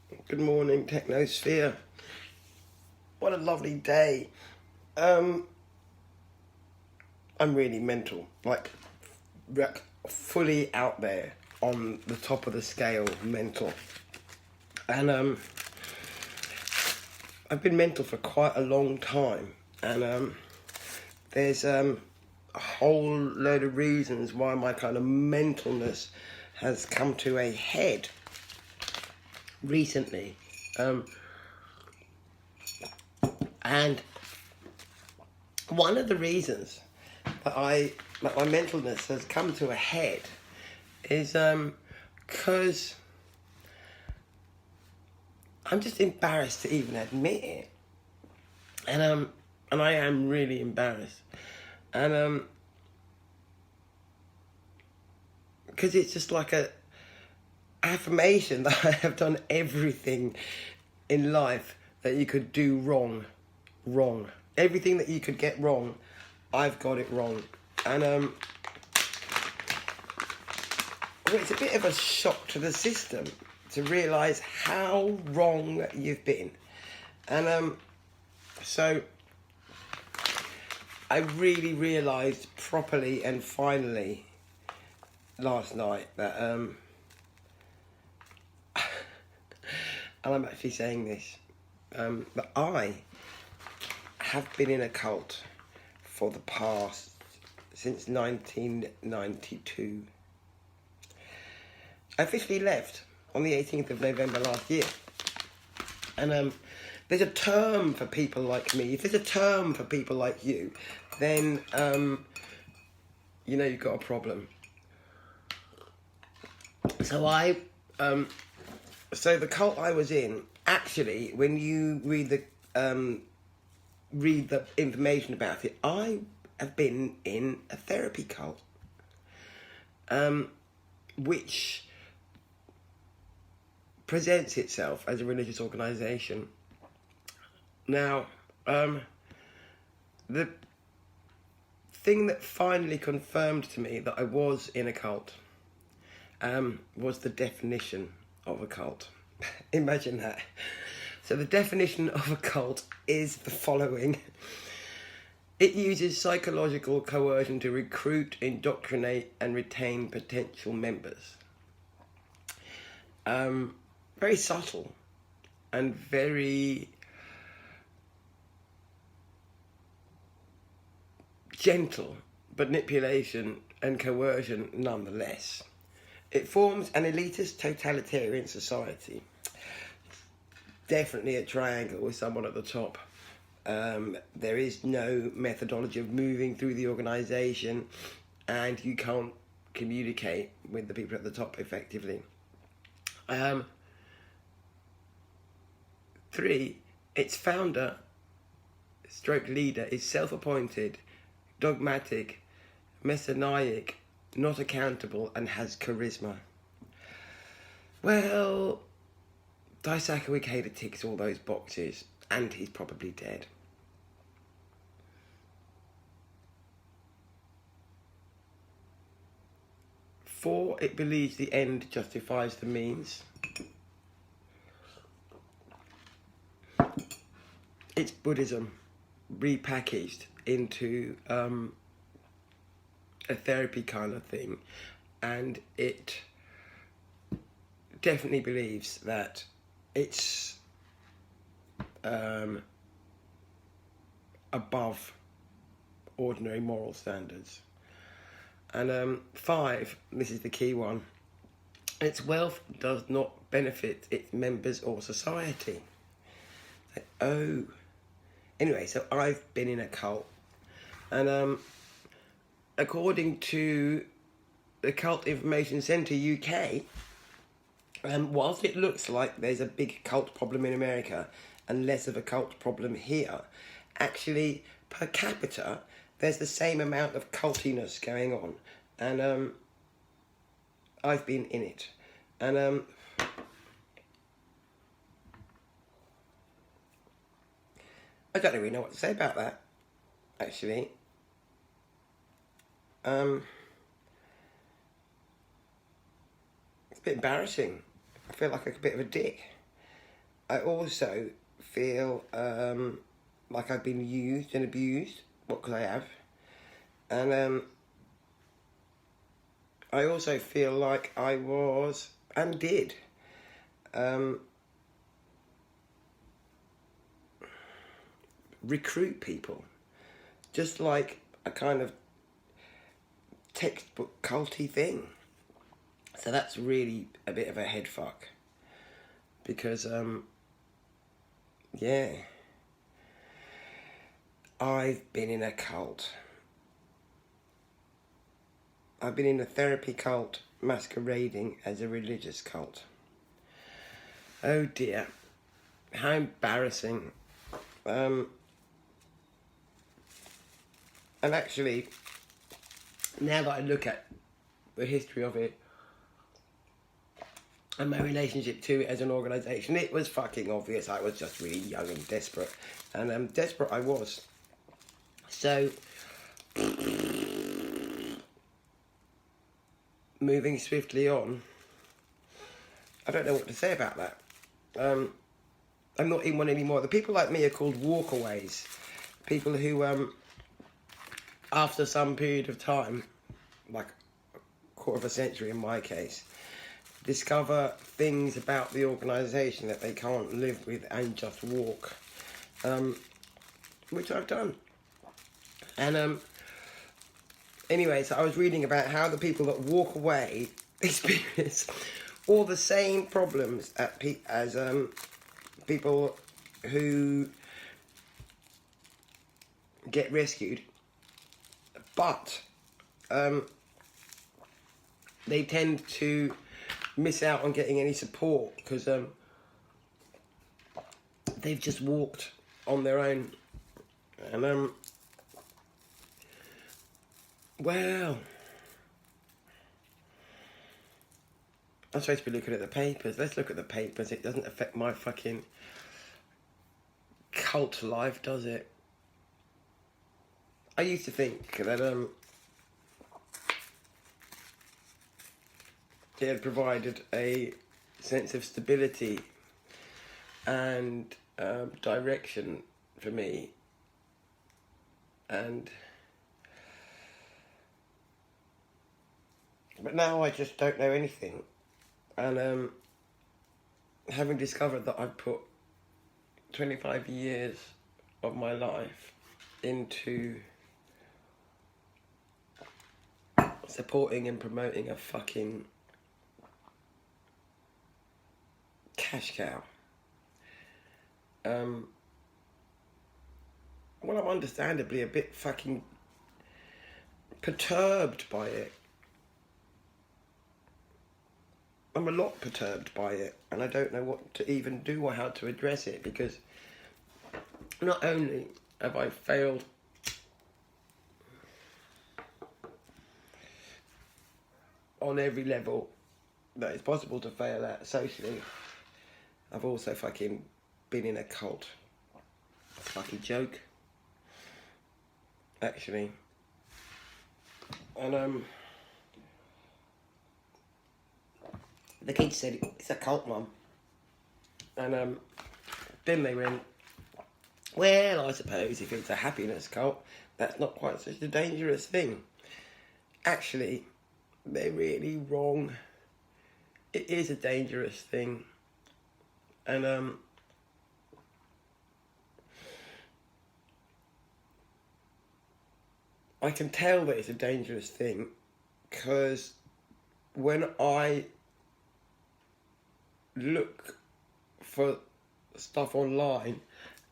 Good morning, Technosphere. What a lovely day. I'm really mental, like fully out there on the top of the scale mental. And I've been mental for quite a long time, and there's a whole load of reasons why my kind of mentalness has come to a head recently. And one of the reasons that my mentalness has come to a head is because I'm just embarrassed to even admit it, and I am really embarrassed, and because it's just like a affirmation that I have done everything in life that you could do wrong. Everything that you could get wrong, I've got it wrong. And it's a bit of a shock to the system to realise how wrong you've been. And so I really realised properly and finally last night that and I'm actually saying this, that I have been in a cult for the past, since 1992. I officially left on the 18th of November last year. And there's a term for people like me. If there's a term for people like you, then you know you've got a problem. So so the cult I was in, actually, when you read the information about it, I have been in a therapy cult, which presents itself as a religious organisation. Now, the thing that finally confirmed to me that I was in a cult was the definition of a cult. Imagine that. So the definition of a cult is the following. It uses psychological coercion to recruit, indoctrinate, and retain potential members. Very subtle and very gentle manipulation and coercion nonetheless. It forms an elitist totalitarian society. Definitely a triangle with someone at the top. There is no methodology of moving through the organisation, and you can't communicate with the people at the top effectively. 3, its founder, stroke leader, is self-appointed, dogmatic, messianic, not accountable, and has charisma. Well, Daisaku Ikeda ticks all those boxes, and he's probably dead. 4, it believes the end justifies the means. It's Buddhism repackaged into a therapy kind of thing, and it definitely believes that it's above ordinary moral standards. And 5, this is the key one, its wealth does not benefit its members or society. Anyway, so I've been in a cult, and according to the Cult Information Centre UK, whilst it looks like there's a big cult problem in America and less of a cult problem here, actually per capita there's the same amount of cultiness going on, and I've been in it, and I don't really know what to say about that, actually. It's a bit embarrassing. I feel like a bit of a dick. I also feel like I've been used and abused. What could I have? And I also feel like I was and did recruit people, just like a kind of textbook culty thing. So that's really a bit of a head fuck, because yeah, I've been in a cult. I've been in a therapy cult masquerading as a religious cult. Oh dear, how embarrassing. And actually, now that I look at the history of it and my relationship to it as an organisation, it was fucking obvious. I was just really young and desperate. And desperate I was. So, moving swiftly on, I don't know what to say about that. I'm not in one anymore. The people like me are called walkaways. People who, after some period of time, like a quarter of a century in my case, discover things about the organisation that they can't live with and just walk, which I've done. And anyway, so I was reading about how the people that walk away experience all the same problems as people who get rescued, but they tend to miss out on getting any support because they've just walked on their own. And well, I'm supposed to be looking at the papers. Let's look at the papers. It doesn't affect my fucking cult life, does it? I used to think that it had provided a sense of stability and direction for me, but now I just don't know anything. And having discovered that I've put 25 years of my life into supporting and promoting a fucking cash cow. Well, I'm understandably a bit fucking perturbed by it. I'm a lot perturbed by it, and I don't know what to even do or how to address it, because not only have I failed on every level that it's possible to fail at socially, I've also fucking been in a cult. Fucking joke, actually. And the kids said, "It's a cult, Mum." And then they went, "Well, I suppose if it's a happiness cult, that's not quite such a dangerous thing." Actually, they're really wrong. It is a dangerous thing. And I can tell that it's a dangerous thing because when I look for stuff online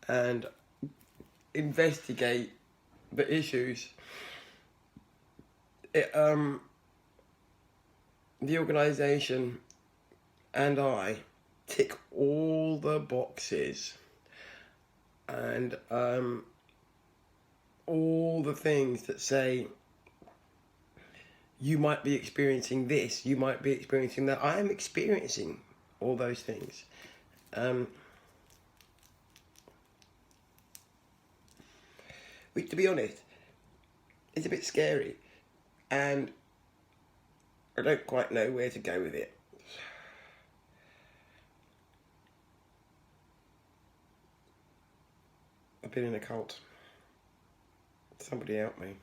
and investigate the issues, the organisation and I tick all the boxes, and all the things that say you might be experiencing this, you might be experiencing that. I am experiencing all those things. Which, to be honest, is a bit scary, and I don't quite know where to go with it. I've been in a cult. Somebody help me.